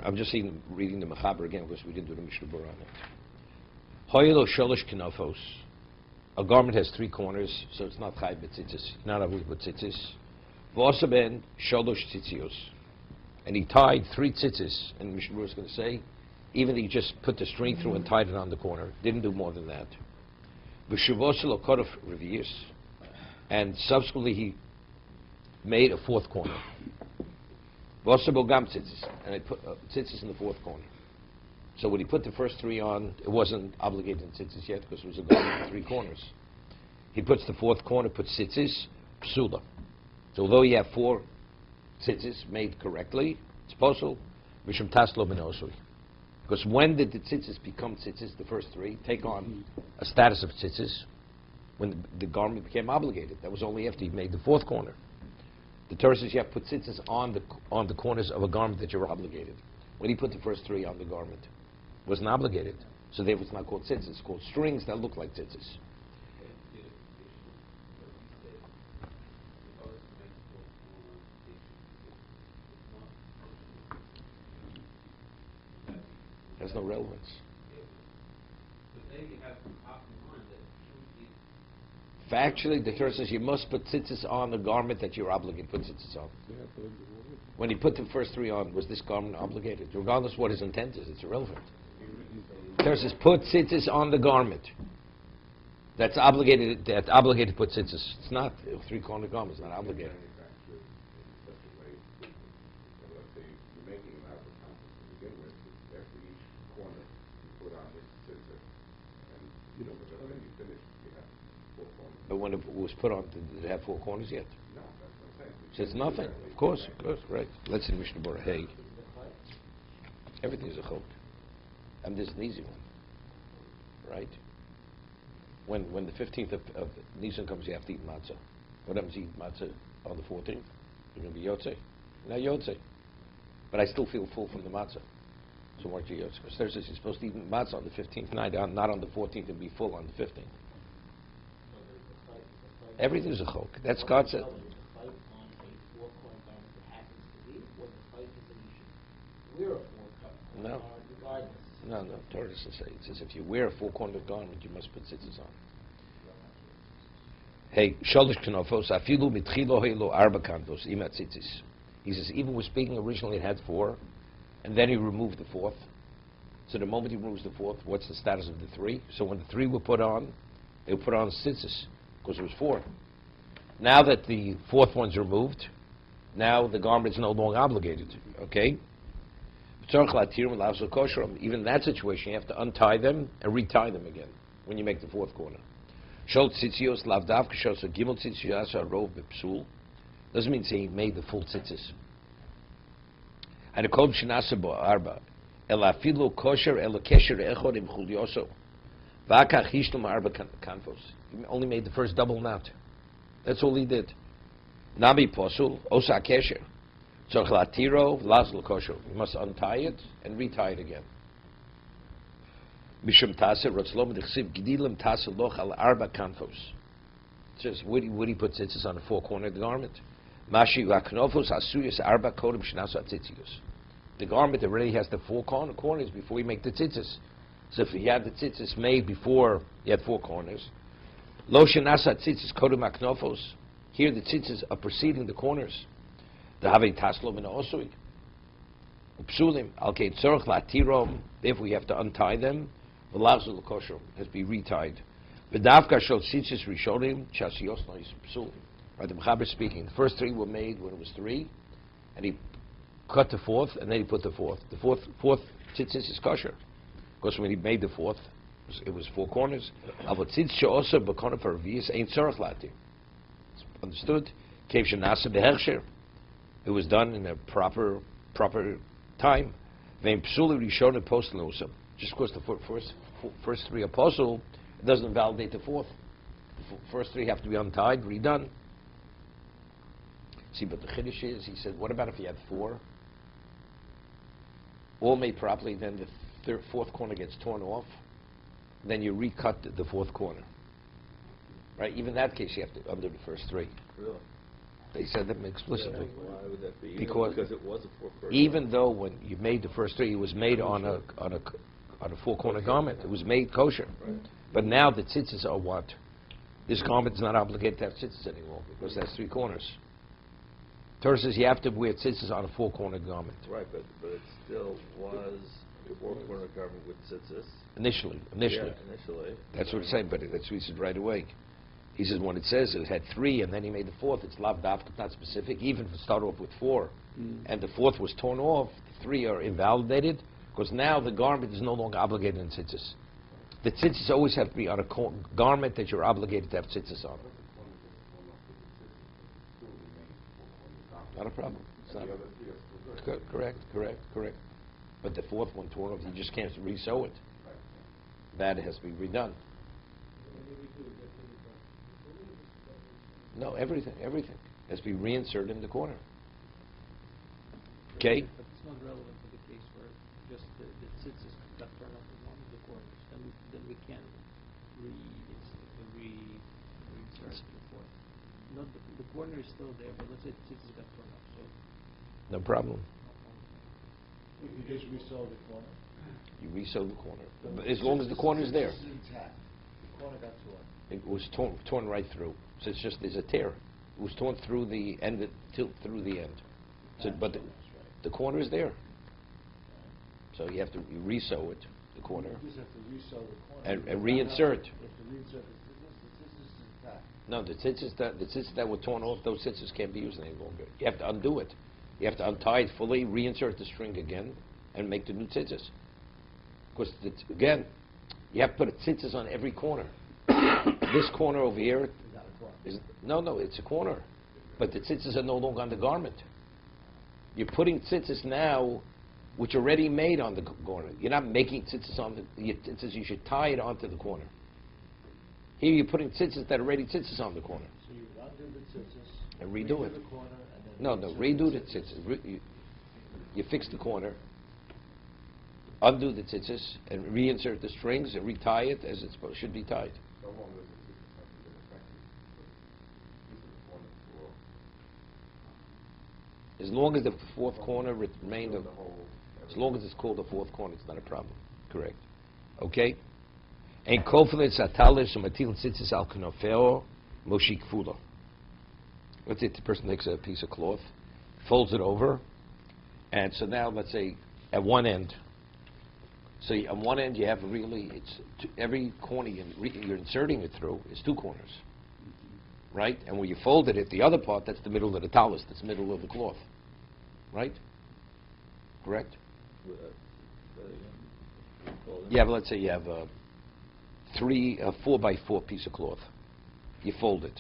I'm just reading the Mechaber again because we didn't do the Mishna Berura on it. Hoyelo sholosh kinofos. A garment has 3 corners, so it's not chayv b'tzitzis. Not avoid b'tzitzis. V'osaben sholosh tzitzios. And he tied 3 tzitzis, and Mishna Berura is going to say, even he just put the string through and tied it on the corner. Didn't do more than that. V'shuvosel okodof revius. And subsequently he made a 4th corner. V'osabo gam tzitzis. And he put tzitzis in the 4th corner. So when he put the first 3 on, it wasn't obligated in tzitzis yet because it was a garment with 3 corners. He puts the 4th corner, puts tzitzis, psula. So although you have 4 tzitzis made correctly, it's posel, mishum taslo benosui. Because when did the tzitzis become tzitzis, the first 3, take on a status of tzitzis? When the garment became obligated. That was only after he made the 4th corner. The Torah says you have to put tzitzis on the corners of a garment that you're obligated. When he put the first 3 on the garment, it wasn't obligated. So therefore it's not called tzitzis, it's called strings that look like tzitzis. Has no relevance. Factually, the Torah says you must put tzitzis on the garment that you're obligated to put tzitzis on. When he put the first 3 on, was this garment obligated? Regardless of what his intent is, it's irrelevant. The Torah says put tzitzis on the garment. That's obligated to put tzitzis. It's not a 3-corner garment. It's not obligated. But when it was put on, did it have 4 corners yet? No, that's what I'm saying. So it's nothing. Of course, right. Let's see Mishna Berura. Hey, everything's a chok. And this is an easy one, right? When the 15th of Nisan comes, you have to eat matzah. What happens to eat matzah on the 14th? You're going to be yotzei. Not yotzei. But I still feel full from the matzah. So why aren't you yotzei? Because Thursday you're supposed to eat matzah on the 15th night, not on the 14th, and be full on the 15th. Everything's a chok. That's God said. No. No. Torah doesn't say. It says if you wear a 4-cornered garment, you must put tzitzis on. Hey, shalosh kanofos afilu mitchilo helo arba kantos ima tzitzis. He says even we're speaking originally it had 4, and then he removed the 4th. So the moment he removes the 4th, what's the status of the 3? So when the 3 were put on, they were put on tzitzis. Because it was 4. Now that the 4th one's removed, now the garment is no longer obligated. Okay? Even in that situation, you have to untie them and retie them again when you make the 4th corner. Doesn't mean saying he made the full tzitzis. He only made the first double knot. That's all he did. Nabi posul osa kesher. Tzorchlatiro lazl kosher. You must untie it and retie it again. Mishum taser rotzlom dechsiv gdilim taser loch al arba kanfos. It says would he put tzitzis on the 4-cornered garment? Mashi vaknofos asuyas arba kodem shnasu atzitzius. The garment already has the 4 corners before you make the tzitzis. So if you had the tzitzis made before you had 4 corners, lo shenasa tzitzis kodem aknofos. Here the tzitzis are preceding the corners. The have taslo min osui. Upsulim al kei tzorch latirom. Therefore you have to untie them. V'lazul kosher has to be retied. V'davka shel tzitzis rishonim chasios nois psulim. Right, the Mechaber speaking. The first 3 were made when it was 3, and he cut the 4th, and then he put the 4th. The fourth tzitzis is kosher. Because when he made the 4th, it was 4 corners. Understood? It was done in a proper time. Just because the first 3 apostle, it doesn't invalidate the 4th. The first 3 have to be untied, redone. See, but the chiddush is, he said, what about if you had 4? All made properly, then the 4th corner gets torn off, then you recut the 4th corner. Right? Even in that case, you have to undo the first 3. Really? They said that explicitly. Why would that be? Because it was a four-corner. Even though when you made the first three, it was made on a four-corner garment. It was made kosher. Right. But now the tzitzis are what? This garment is not obligated to have tzitzis anymore because it has three corners. Torah says you have to wear tzitzis on a four-corner garment. Right, but it still was a four-corner garment with tzitzis. Initially. Yeah, initially. That's what it's saying, but that's what he said right away. He says when it says it had three and then he made the fourth, it's lav dafka, not specific. Even if it started off with four and the fourth was torn off, the three are invalidated because now the garment is no longer obligated in tzitzis. The tzitzis always have to be on a garment that you're obligated to have tzitzis on. Not a problem. It's not correct. But the fourth one torn off, you just can't re-sew it. That has to be redone. No, everything has to be reinserted in the corner. Okay? But it's not relevant to the case where just the tzitzis got torn off in one of the corners. Then we can reinsert the fourth. Not the corner is still there, but let's say the tzitzis got torn off. So No problem. If you just resew the corner. You re-sew the corner. But as long as the corner is there. This is intact. The corner got torn. It was torn right through. So it's just, there's a tear. It was torn through the end, through the end. So, but the corner is there. So you have to re-sew it, the corner, You just have to resew the corner. and reinsert. You have to reinsert the tzitzis is intact. No, the tzitzis that were torn off, those tzitzis can't be used any longer. You have to undo it. You have to untie it fully, reinsert the string again, and make the new tzitzis. Because, again, you have to put a tzitzis on every corner. This corner over here is, no, it's a corner. But the tzitzis are no longer on the garment. You're putting tzitzis now, which are already made on the corner. You're not making tzitzis on the tzitzis. You should tie it onto the corner. Here you're putting tzitzis that are already tzitzis on the corner. So you undo the tzitzis. And redo it. The corner, and then Redo the tzitzis. You fix the corner, undo the tzitzis, and reinsert the strings and retie it as it should be tied. As long as the fourth corner remained, as long as it's called the fourth corner, it's not a problem. Correct. Okay? And koflet satalis umatil tzitzis al kanofeo moshik fula. Let's say the person takes a piece of cloth, folds it over, and so now let's say at one end. So on one end you have every corner you're inserting it through is two corners, right? And when you folded it, the other part, that's the middle of the talus, that's the middle of the cloth, right? Correct? Yeah, but let's say you have a 4x4 piece of cloth. You fold it.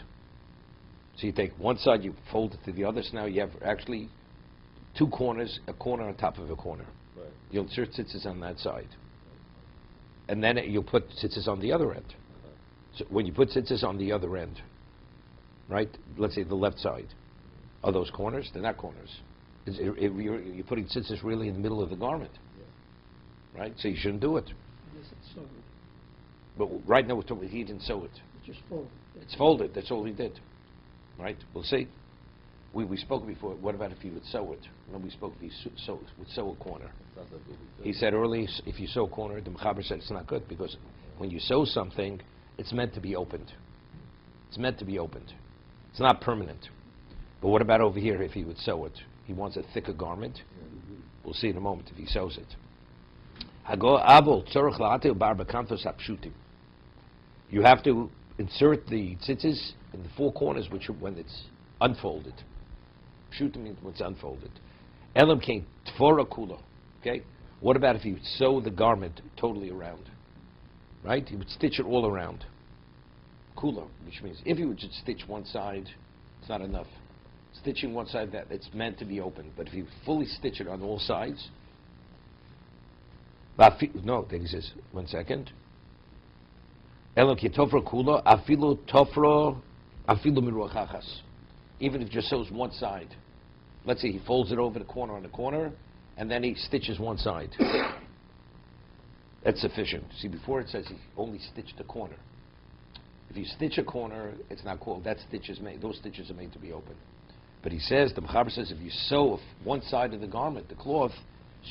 So you take one side, you fold it to the other. So now you have actually two corners, a corner on top of a corner. Right. You'll insert tzitzis on that side. And then you'll put tzitzis on the other end. So when you put tzitzis on the other end, right, let's say the left side, are those corners? They're not corners. You're putting tzitzis really in the middle of the garment. Yeah. Right? So you shouldn't do it. yes, it's sewed. But right now we're talking, he didn't sew it. It's just folded. It's folded, that's all he did. Right? We'll see. We spoke before, what about if you would sew it? No, we spoke if you would sew a corner. He said earlier, if you sew a corner, the Mechaber said it's not good because when you sew something, it's meant to be opened. It's meant to be opened. It's not permanent. But what about over here if he would sew it? He wants a thicker garment. We'll see in a moment if he sews it. You have to insert the tzitzis in the four corners when it's unfolded. Pshutim means when it's unfolded. Elam came tvora kula. Okay? What about if you sew the garment totally around? Right? You would stitch it all around. Kula, which means if you would just stitch one side, it's not enough. Stitching one side, that it's meant to be open. But if you fully stitch it on all sides, no, then he says, 1 second. Elam ki tofra kula, afilu tofra, afilu miruachachas. Even if it just sews one side. Let's say he folds it over the corner on the corner, and then he stitches one side. That's sufficient. See, before it says he only stitched the corner. If you stitch a corner, it's not called. That stitch is made. Those stitches are made to be open. But he says, the Mechaber says, if you sew one side of the garment, the cloth,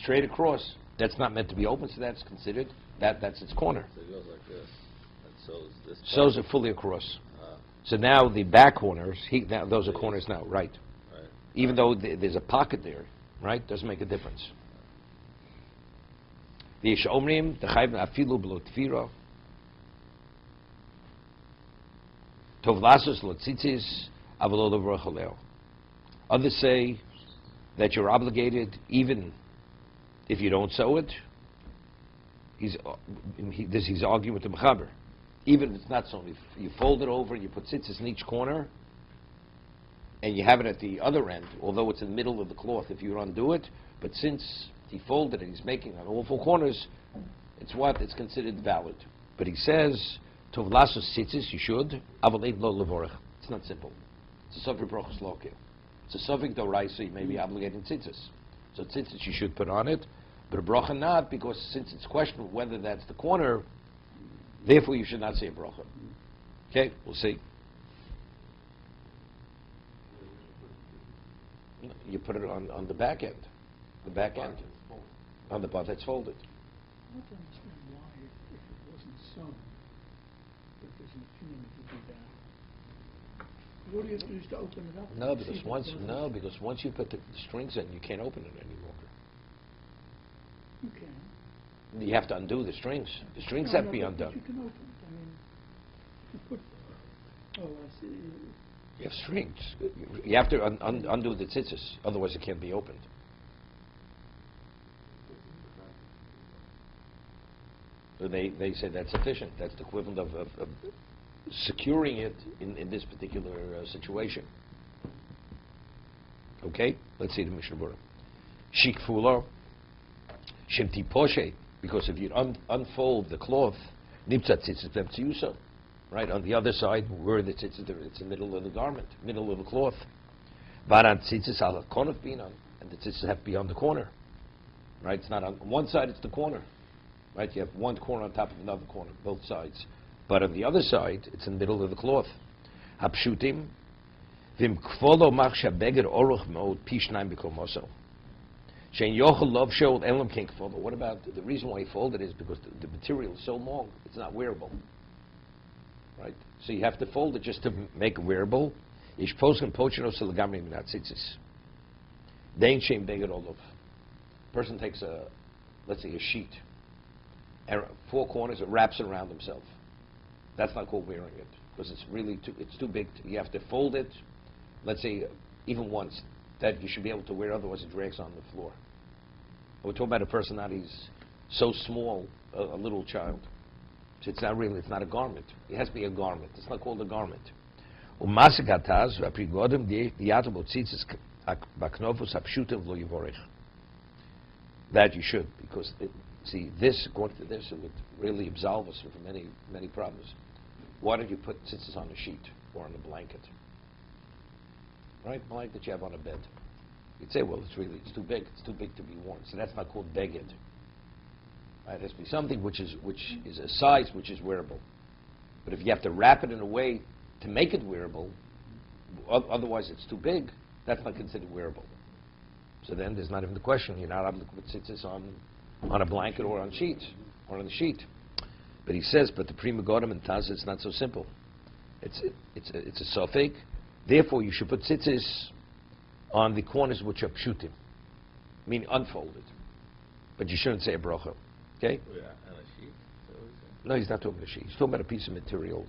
straight across, that's not meant to be open, so that's considered, that's its corner. So it goes like this, and sews this part. Sews it fully across. Ah, So now the back corners, those are corners now, right? right. Even though there's a pocket there, right? Doesn't make a difference. The Yesh Omrim, the Chayv Afilu B'lo Tfira, Tov Lasos Lo Tzitzis, Avalo Lo V'Rochaleo. Others say that you're obligated even if you don't sew it. He's arguing with the Mechaber. Even if it's not sewn, if you fold it over and you put tzitzis in each corner, and you have it at the other end, although it's in the middle of the cloth, if you undo it, but since he folded it, he's making on all four corners, it's what? It's considered valid. But he says, Tov Lasos Tzitzis, you should, Avaleid Lo Levorech. It's not simple. It's a Sofik Brochus Lokil. It's a Sofik Doraisa, you may be obligated tzitzis. So tzitzis you should put on it, but a bracha not, because since it's questionable whether that's the corner, therefore you should not say a bracha. Okay, we'll see. You put it on the back end. The back end. On the part that's folded. I want to understand why, if it wasn't sewn, if there's an opinion to do that. What do you have to do to open it up? No, See because if it once doesn't- once you put the strings in, you can't open it any longer. You can. You have to undo the strings. The strings No, have no, to be but undone. you can open it. I mean, you put, oh, I see. You have strings. You have to undo the tzitzis, otherwise it can't be opened. So they say that's sufficient. That's the equivalent of securing it in this particular situation. Okay? Let's see the Mishna Berura. Shikfulo, Shemti Poshe, because if you unfold the cloth, Niptzat Tzitzis B'Mtziuso, right, on the other side, where the tzitzis, it's the middle of the garment, middle of the cloth. Varan Tzitzis Al HaKonef Binan, and the tzitzis have to be on the corner. Right? It's not on one side, it's the corner. Right? You have one corner on top of another corner, both sides. But on the other side, it's in the middle of the cloth. Hapshutim, Vim Kvolo Machsha Beged Oroch Mod Pishnaim Bikomoso. Shein Yochel Lov Shol Elam King Kvolo. What about the reason why he folded is because the material is so long, it's not wearable. Right? So you have to fold it just to make it wearable. Ish Posken Pochino Selagamri Minat Tzitzis. Dein Shein Beged Olov. Person takes let's say a sheet, and four corners, it wraps it around himself. That's not called wearing it, because it's really it's too big. You have to fold it, let's say, even once, that you should be able to wear, otherwise it drags on the floor. We're talking about a person that he's so small, a little child. So it's not a garment. It has to be a garment. It's not called a garment. That you should, because according to this, it would really absolve us from many, many problems. Why don't you put tzitzis on a sheet or on a blanket? Right? Blanket that you have on a bed. You'd say, well, it's too big. It's too big to be worn. So that's not called beged. Right? It has to be something which is a size which is wearable. But if you have to wrap it in a way to make it wearable, otherwise it's too big, that's not considered wearable. So then there's not even the question. You're not able to put tzitzis on a blanket or on sheets or on the sheet. But he says, but the Prima Godam and Taz, it's not so simple. It's a sofek. Therefore, you should put tzitzis on the corners which are pshutim, meaning unfolded. But you shouldn't say a bracha. Okay? Yeah, and a sheet. Is that what he's saying? No, he's not talking about a sheet. He's talking about a piece of material.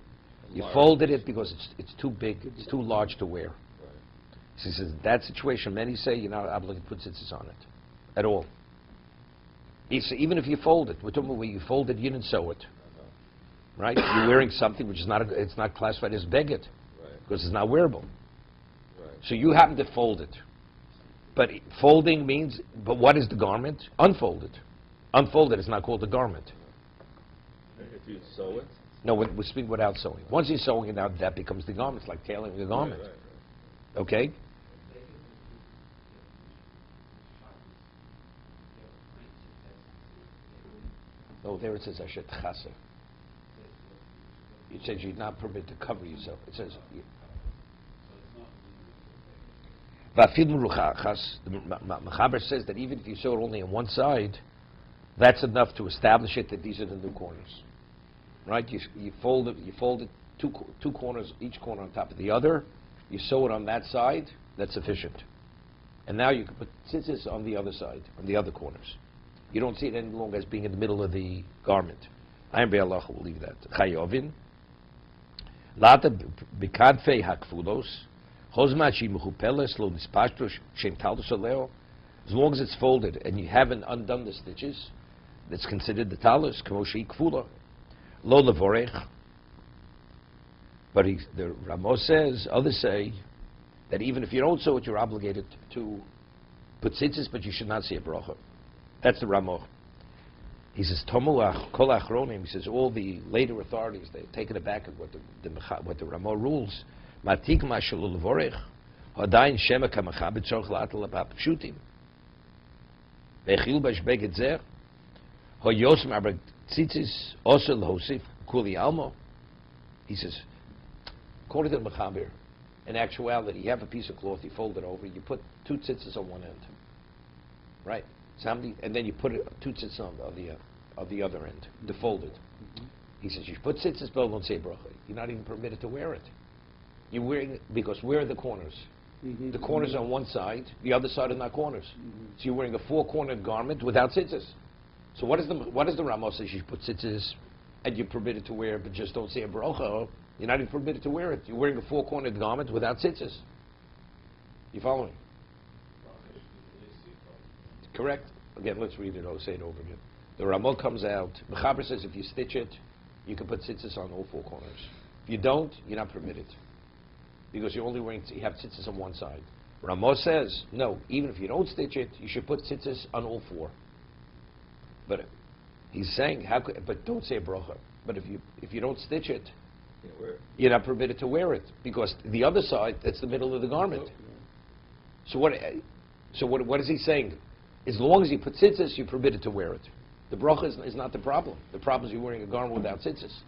You Large. folded it because it's too big, it's too large to wear. Right. So he says, in that situation, many say you're not obligated to put tzitzis on it at all. Even if you fold it, we're talking about where you fold it, you didn't sew it. Right? You're wearing something which is it's not classified as beged, Right. because it's not wearable. Right. So you happen to fold it. But folding means, but what is the garment? Unfolded. Unfolded is not called a garment. If you sew it. No, we're speaking without sewing. Once you're sewing it out, that becomes the garment. It's like tailoring a garment. Right. Okay? Oh, there it says Ashet Chaser. It says you're not permitted to cover yourself. It says, Va'afil meruchachas, the Mechaber says that even if you sew it only on one side, that's enough to establish it that these are the new corners. Right? You fold it two corners, each corner on top of the other. You sew it on that side. That's sufficient. And now you can put tzitzis on the other side, on the other corners. You don't see it any longer as being in the middle of the garment. I am be'alach will leave that. Chayovin. Lata b'kadfei hakfulos. Hozmat shi mechupeles lo nispashto shem taldos aleo. As long as it's folded and you haven't undone the stitches, that's considered the talus. Kamo shei kfula. Lo levorech. But the Ramos says, others say, that even if you don't sew it, you're obligated to put tzitzis, but you should not say a bracha. That's the Ramo. He says, Tomu kol achronim. He says, all the later authorities, they've taken it back at what the Ramo rules. Matik mashal levorech, hadayin shema kamacha b'tzorch la'atal abap pshutim. V'echil b'shbeged zer, hoyos ma'aber tzitzis also l'hosif kuli almo. He says, according to the Mechaber, in actuality, you have a piece of cloth, you fold it over, you put two tzitzis on one end, right? And then you put two tzitzis on the other end, to fold it. He says, you put tzitzis, but don't say bracha. You're not even permitted to wear it. You're wearing it because where are the corners? The corners on one side, the other side are not corners. So you're wearing a four-cornered garment without tzitzis. So what is the Ramos says? You put tzitzis and you're permitted to wear it, but just don't say a bracha. You're not even permitted to wear it. You're wearing a four-cornered garment without tzitzis. You following? Correct. Again, let's read it. I'll say it over again. The Ramah comes out. Mechaber says if you stitch it, you can put tzitzis on all four corners. If you don't, you're not permitted, because you're only wearing. You have tzitzis on one side. Ramah says no. Even if you don't stitch it, you should put tzitzis on all four. But he's saying but don't say a bracha. But if you don't stitch it, you're not permitted to wear it, because the other side, that's the middle of the garment. So what is he saying? As long as you put tzitzis, you're permitted to wear it. The bracha is not the problem. The problem is you're wearing a garment without tzitzis.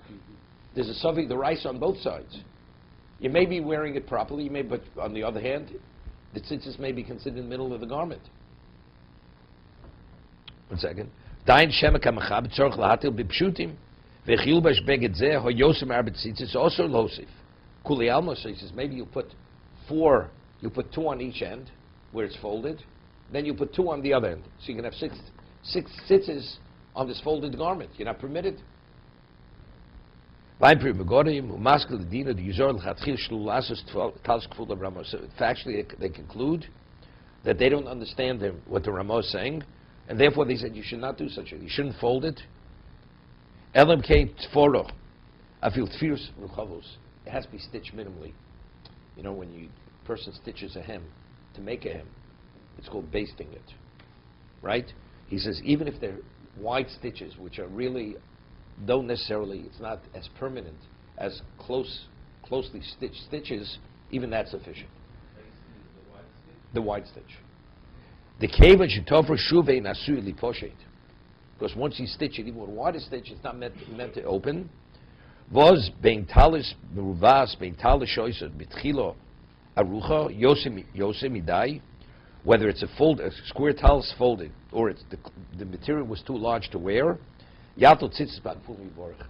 There's a suffix, the rice on both sides. You may be wearing it properly, but on the other hand, the tzitzis may be considered in the middle of the garment. 1 second. Dain shemek hamachab tzorch lahatil b'pshutim. V'chilbash beged zeh hoyosem arbet tzitzis also losif. Kuli alma, so he says maybe you put two on each end where it's folded, then you put two on the other end, so you can have six tzitzis on this folded garment. You're not permitted. Actually, they conclude that they don't understand what the Ramah is saying, and therefore they said you should not do such a thing. You shouldn't fold it. It has to be stitched minimally. You know, when a person stitches a hem to make a hem, it's called basting it, right? He says even if they're wide stitches, which are really don't necessarily, it's not as permanent as closely stitched stitches, even that's sufficient. The wide stitch. The keva shetofra shuvei nasui liposhet. Because once you stitch it, even with a wider stitch, it's not meant to open. Was bein talis meruvas bein talis shoisot bitchilo arucha yosem idai. Whether it's a square talus folded, or it's the material was too large to wear, yato tzitzis bad fully borach.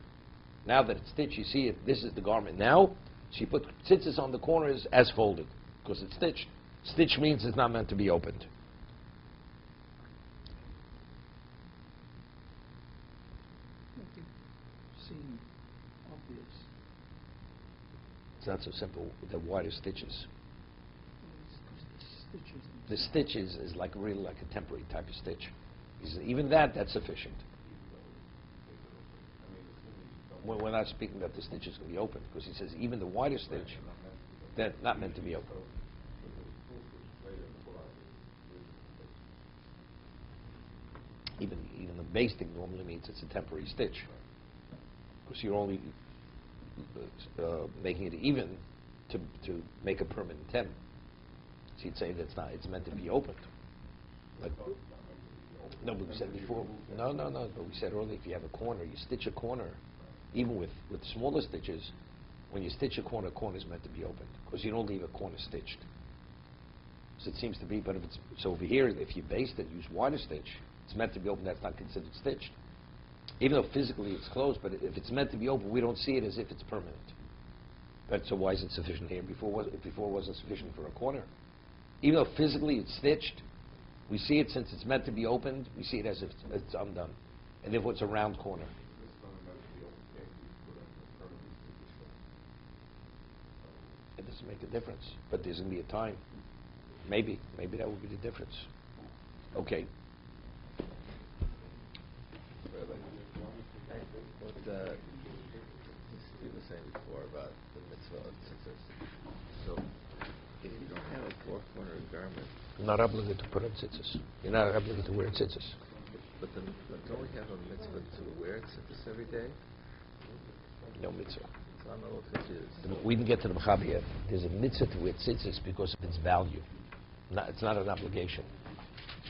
Now that it's stitched, you see it. This is the garment now. So you put tzitzis on the corners as folded, because it's stitched. Stitch means it's not meant to be opened. Seem obvious. It's not so simple. The wider stitches. The stitch is like really like a temporary type of stitch. He says, even that's sufficient. We're not speaking that the stitch is going to be open, because he says even the wider stitch, they're not meant to be open. Even the basting normally means it's a temporary stitch, because you're only making it even to make a permanent hem. So you'd say it's meant to be opened. Like, no, but we said before. No. But we said earlier, if you have a corner, you stitch a corner, even with smaller stitches. When you stitch a corner is meant to be opened, because you don't leave a corner stitched. So it seems to be, but if it's, so over here, if you based it, use wider stitch, it's meant to be open, that's not considered stitched. Even though physically it's closed, but if it's meant to be open, we don't see it as if it's permanent. But so why is it sufficient here? Before it wasn't sufficient for a corner. Even though physically it's stitched, we see it since it's meant to be opened, we see it as if it's undone. And therefore it's a round corner. It doesn't make a difference, but there's going to be a time. Maybe that would be the difference. Okay. What Steve was saying before about the mitzvah of tzitzis. So, if you don't have a four-corner garment, You're not obligated to put on tzitzis. You're not obligated to wear tzitzis. but don't we have a mitzvah to wear tzitzis every day? No mitzvah. So I'm a little confused. We didn't get to the mechaber yet. There's a mitzvah to wear tzitzis because of its value. It's not an obligation.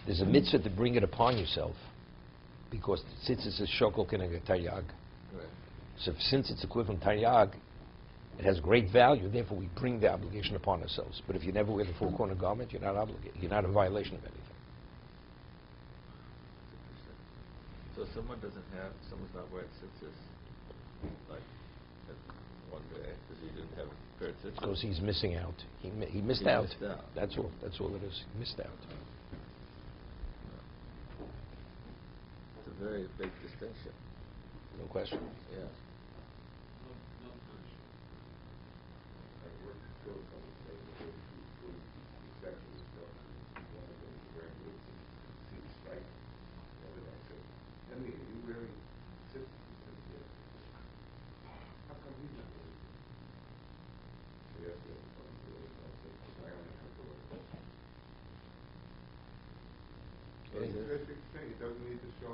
There's a mitzvah to bring it upon yourself because tzitzis is shokol keneged taryag. Right. So since it's equivalent taryag, it has great value. Therefore, we bring the obligation upon ourselves. But if you never wear the four-corner garment, you're not obligated. You're not in violation of anything. So if someone's not wearing tzitzis, like one day, because he didn't have a pair of tzitzis. Because he's missing out. He missed He out. missed out. That's all. That's all it is. He missed out. It's a very big distinction. No question. Yeah. It doesn't need to show